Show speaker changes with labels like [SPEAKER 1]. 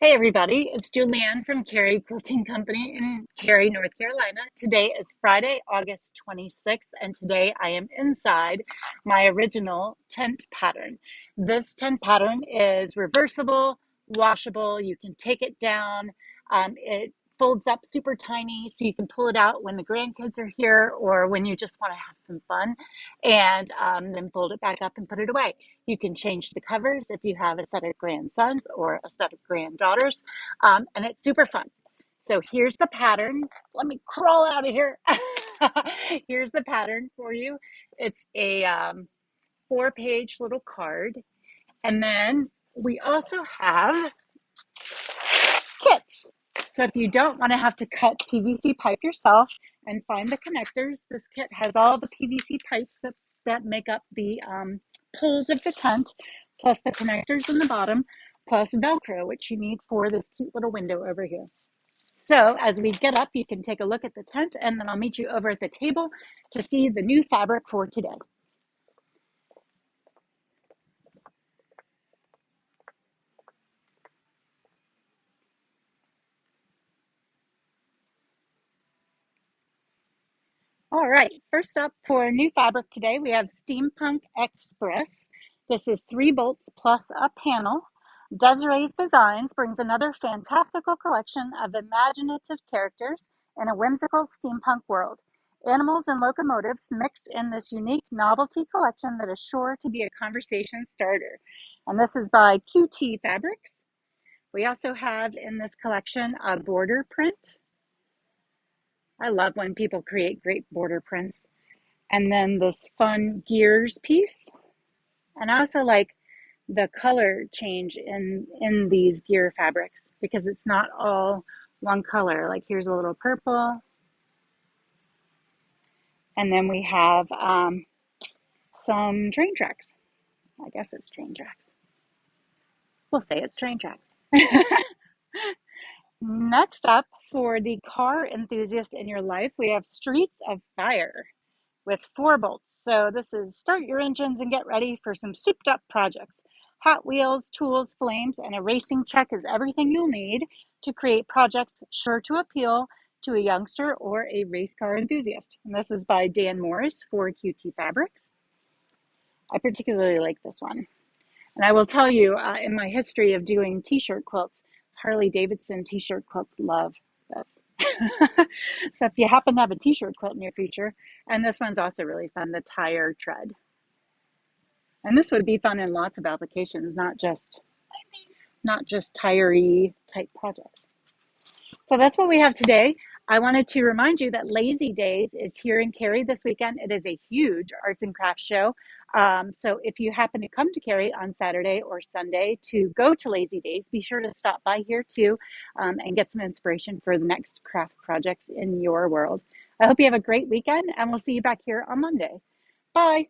[SPEAKER 1] Hey everybody, it's Julianne from Cary Quilting Company in Cary, North Carolina. Today is Friday, August 26th, and today I am inside my original tent pattern. This tent pattern is reversible, washable. You can take it down. It folds up super tiny, so you can pull it out when the grandkids are here or when you just want to have some fun, and then fold it back up and put it away. You can change the covers if you have a set of grandsons or a set of granddaughters, and it's super fun. So here's the pattern. Let me crawl out of here. Here's the pattern for you. It's a 4-page little card. And then we also have kits. So if you don't want to have to cut PVC pipe yourself and find the connectors, this kit has all the PVC pipes that make up the poles of the tent, plus the connectors in the bottom, plus Velcro, which you need for this cute little window over here. So as we get up, you can take a look at the tent, and then I'll meet you over at the table to see the new fabric for today. All right, first up for new fabric today, we have Steampunk Express. This is 3 bolts plus a panel. Desiree's Designs brings another fantastical collection of imaginative characters in a whimsical steampunk world. Animals and locomotives mix in this unique novelty collection that is sure to be a conversation starter. And this is by QT Fabrics. We also have in this collection a border print. I love when people create great border prints. And then this fun gears piece. And I also like the color change in these gear fabrics because it's not all one color. Like here's a little purple. And then we have some train tracks. I guess it's train tracks. We'll say it's train tracks. Next up, for the car enthusiast in your life, we have Streets of Fire with 4 bolts. So this is start your engines and get ready for some souped up projects. Hot wheels, tools, flames, and a racing check is everything you'll need to create projects sure to appeal to a youngster or a race car enthusiast. And this is by Dan Morris for QT Fabrics. I particularly like this one. And I will tell you, in my history of doing t-shirt quilts, Harley Davidson t-shirt quilts love this. So if you happen to have a t-shirt quilt in your future, and this one's also really fun, the tire tread. And this would be fun in lots of applications, not just tire-y type projects. So that's what we have today. I wanted to remind you that Lazy Days is here in Cary this weekend. It is a huge arts and crafts show. So if you happen to come to Cary on Saturday or Sunday to go to Lazy Days, be sure to stop by here too and get some inspiration for the next craft projects in your world. I hope you have a great weekend, and we'll see you back here on Monday. Bye.